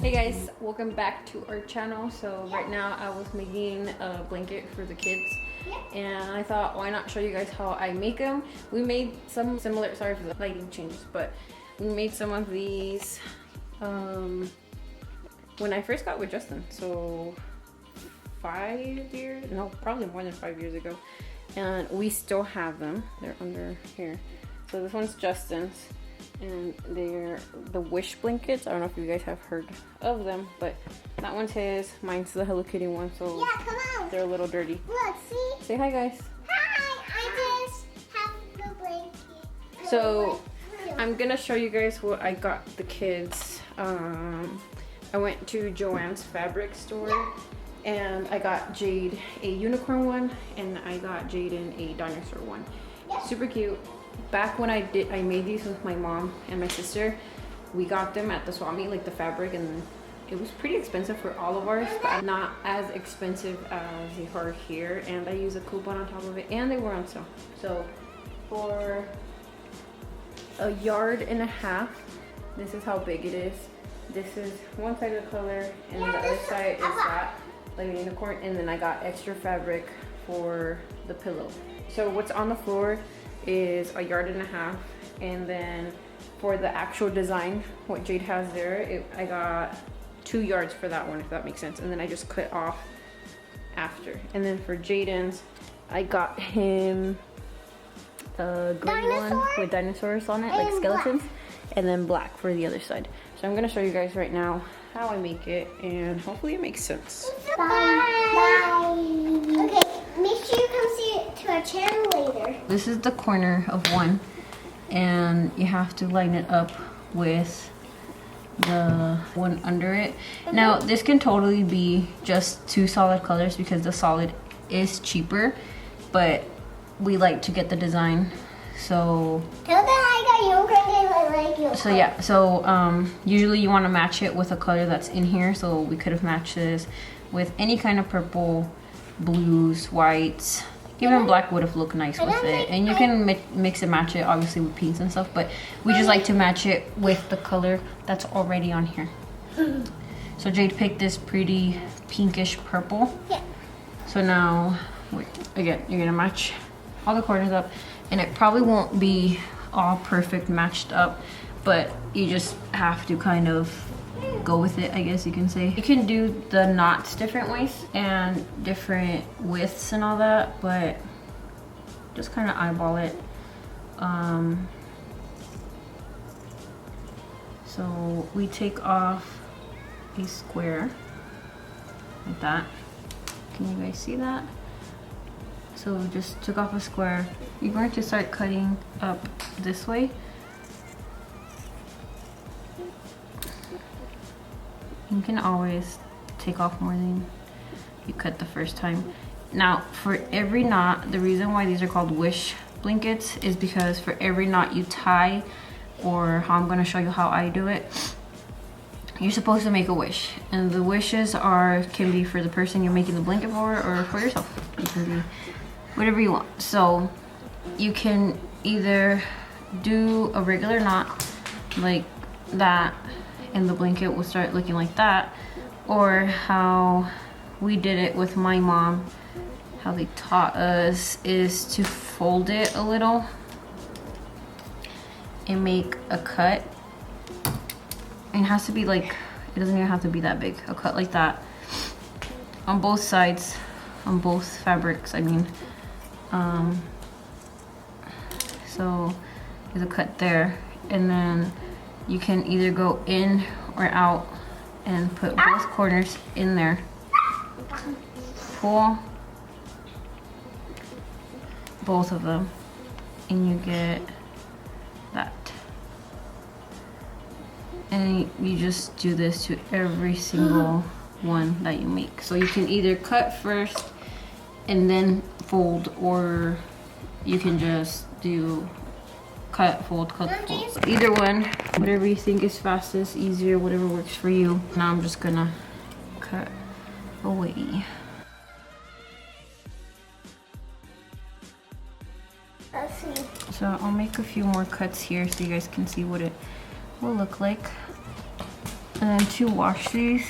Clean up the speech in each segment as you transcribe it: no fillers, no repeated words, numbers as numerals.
Hey guys, welcome back to our channel. So right now I was making a blanket for the kids and I thought why not show you guys how I make them. We made some similar, sorry for the lighting changes, but we made some of these when I first got with Justin, so 5 years, no, probably more than 5 years ago, and we still have them. They're under here. So this one's Justin's, and they're the Wish blankets. I don't know if you guys have heard of them, but that one's his. Mine's the Hello Kitty one, so yeah, come on. They're a little dirty. Look, see? Say hi, guys. Hi, I just have the blanket. So I'm gonna show you guys what I got the kids. I went to Joann's fabric store and I got Jade a unicorn one and I got Jaden a dinosaur one. Super cute. Back when I made these with my mom and my sister, we got them at the swap meet, like the fabric, and it was pretty expensive for all of ours, but not as expensive as they are here. And I used a coupon on top of it, and they were on sale. So for $1.5 yards, this is how big it is. This is one side of the color, and the other side is that, like a unicorn. And then I got extra fabric for the pillow. So what's on the floor is $1.5 yards, and then for the actual design, what Jade has there, I got 2 yards for that one, if that makes sense. And then I just cut off after. And then for Jaden's, I got him a green one with dinosaurs on it, like skeletons, and then black for the other side. So I'm gonna show you guys right now how I make it, and hopefully it makes sense. Bye. Bye. Okay, make sure you come see it to our channel later. This is the corner of one, and you have to line it up with the one under it. Now this can totally be just 2 solid colors because the solid is cheaper, but we like to get the design. So Tell them I got unicorn and I like unicorn. so yeah, so usually you want to match it with a color that's in here. So we could have matched this with any kind of purple, blues, whites. Even black would have looked nice with it. And you can mix and match it obviously with pinks and stuff, but we just like to match it with the color that's already on here. So Jade picked this pretty pinkish purple. Yeah. So now, again, you're gonna match all the corners up, and it probably won't be all perfect matched up, but you just have to kind of go with it, I guess you can say. You can do the knots different ways and different widths and all that, but just kind of eyeball it. So we take off a square like that. Can you guys see that? So we just took off a square. You're going to start cutting up this way. You can always take off more than you cut the first time. Now for every knot, the reason why these are called Wish blankets is because for every knot you tie, or how I'm going to show you how I do it, you're supposed to make a wish. And the wishes can be for the person you're making the blanket for, or for yourself. It can be whatever you want. So you can either do a regular knot like that, and the blanket will start looking like that, or how we did it with my mom, how they taught us is to fold it a little and make a cut. And it has to be like, it doesn't even have to be that big, a cut like that on both sides, on both fabrics, I mean. So there's a cut there, and then you can either go in or out and put both corners in there. Pull both of them and you get that. And you just do this to every single one that you make. So you can either cut first and then fold, or you can just do cut, fold, cut, fold. So either one, whatever you think is fastest, easier, whatever works for you. Now I'm just gonna cut away. So I'll make a few more cuts here so you guys can see what it will look like. And then to wash these,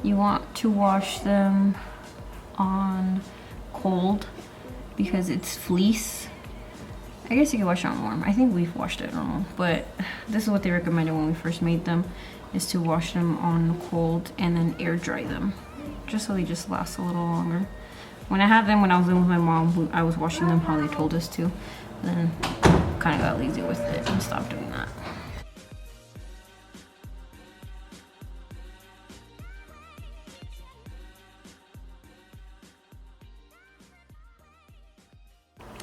you want to wash them on cold because it's fleece. I guess you can wash it on warm. I think we've washed it normal, but this is what they recommended when we first made them, is to wash them on cold and then air dry them, just so they just last a little longer. When I had them, when I was living with my mom, I was washing them how they told us to. Then kind of got lazy with it and stopped doing that.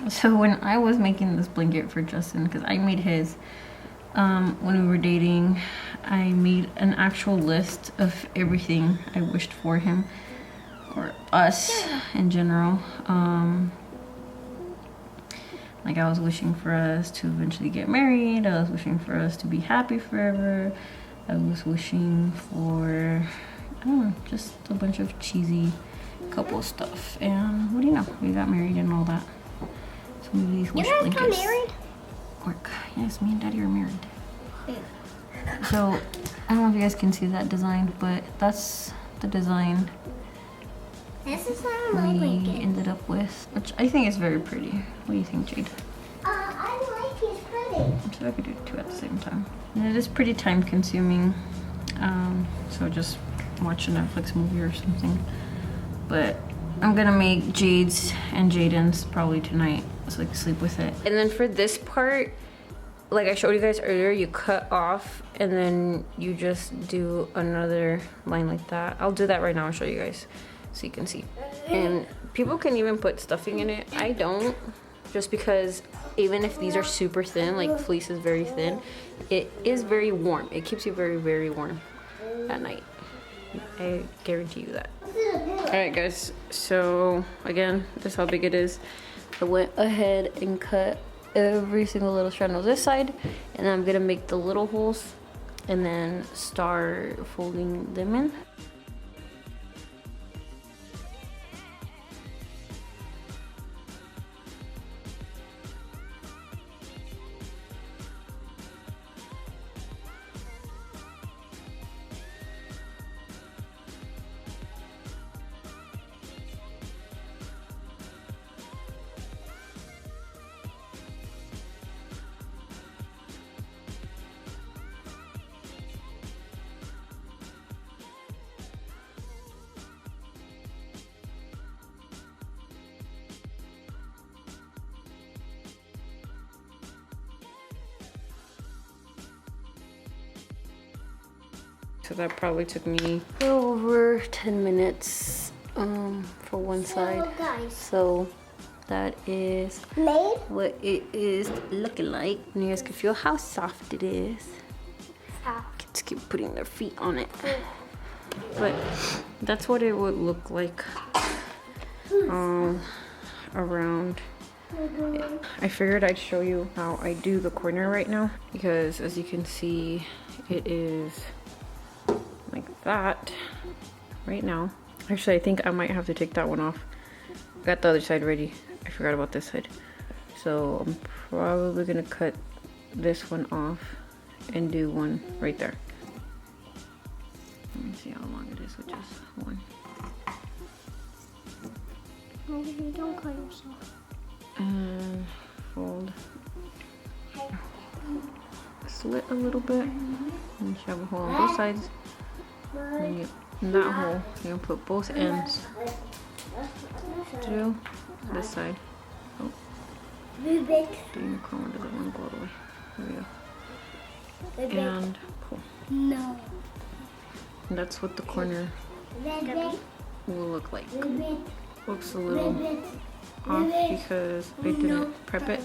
So when I was making this blanket for Justin, because I made his when we were dating, I made an actual list of everything I wished for him, or us in general. Like I was wishing for us to eventually get married, I was wishing for us to be happy forever, I was wishing for, I don't know, just a bunch of cheesy couple stuff. And what do you know, we got married and all that. So maybe these wish blankets. You guys got married? Work. Yes, me and Daddy are married. So I don't know if you guys can see that design, but that's the design this is not we ended up with, which I think is very pretty. What do you think, Jade? I like it's pretty. So I could do two at the same time. And it is pretty time consuming. So just watch a Netflix movie or something. But I'm gonna make Jade's and Jaden's probably tonight so I can sleep with it. And then for this part, like I showed you guys earlier, you cut off and then you just do another line like that. I'll do that right now. I'll show you guys so you can see. And people can even put stuffing in it. I don't, just because even if these are super thin, like fleece is very thin, it is very warm. It keeps you very, very warm at night. I guarantee you that. Alright guys, so again, this is how big it is. I went ahead and cut every single little strand on this side, and I'm gonna make the little holes and then start folding them in. So that probably took me over 10 minutes for one side. Guys. So that is what it is looking like. And you guys can feel how soft it is. Kids keep putting their feet on it. But that's what it would look like around. I figured I'd show you how I do the corner right now, because as you can see, it is like that right now. Actually, I think I might have to take that one off. I got the other side ready. I forgot about this side. So I'm probably gonna cut this one off and do one right there. Let me see how long it is with just one. Don't cut yourself. And fold. Slit a little bit. And you should have a hole on both sides. And in that hole, you're gonna put both ends through this side. Oh. The unicorn doesn't want to go all the way. There we go. And pull. No. And that's what the corner will look like. Looks a little off because I didn't prep it,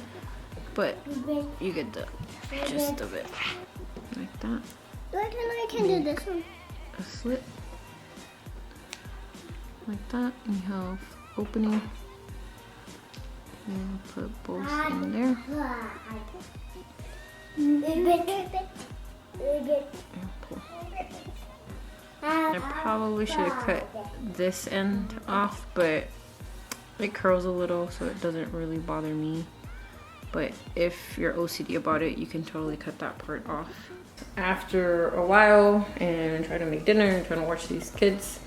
but you get the gist of it. Like that. I can do this one. A slit like that, and you have opening, and put both in there and pull. I probably should have cut this end off, but it curls a little so it doesn't really bother me. But if you're OCD about it, you can totally cut that part off. After a while and trying to make dinner and trying to watch these kids,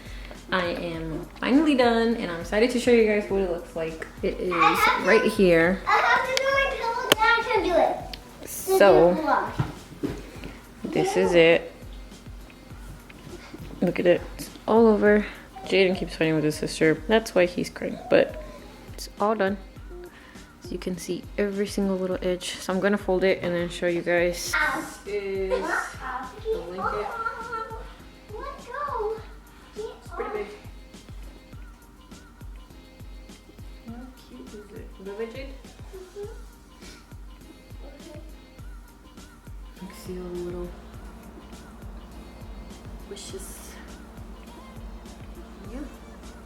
I am finally done and I'm excited to show you guys what it looks like. It is right here. I have to do my pillow. Now I can do it. So this is it. Look at it. It's all over. Jaden keeps fighting with his sister. That's why he's crying. But it's all done. So you can see every single little edge. So I'm gonna fold it and then show you guys. This is the blanket. Let go. It's pretty big. How cute is it? Love it, Jade? You can see all the little wishes. Yeah,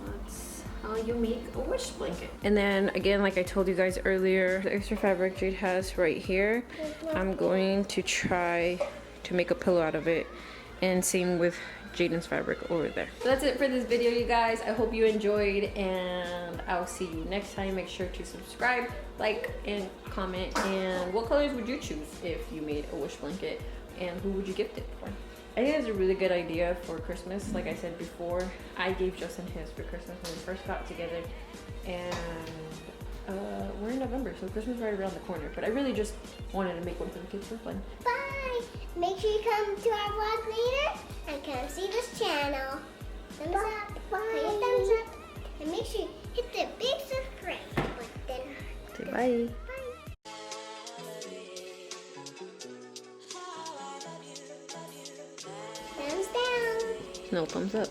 that's how you make a wish blanket. And then again, like I told you guys earlier, the extra fabric Jade has right here, I'm going to try to make a pillow out of it, and same with Jaden's fabric over there. So that's it for this video, you guys. I hope you enjoyed, and I'll see you next time. Make sure to subscribe, like, and comment. And what colors would you choose if you made a wish blanket, and who would you gift it for? I think it's a really good idea for Christmas. Like I said before, I gave Justin his for Christmas when we first got together, and we're in November, so Christmas is right around the corner. But I really just wanted to make one for the kids for fun. Bye. Make sure you come to our vlog later and come see this channel. Thumbs up. Bye. Thumbs up. And make sure you hit the big subscribe button. Say bye. Thumbs down. No, thumbs up.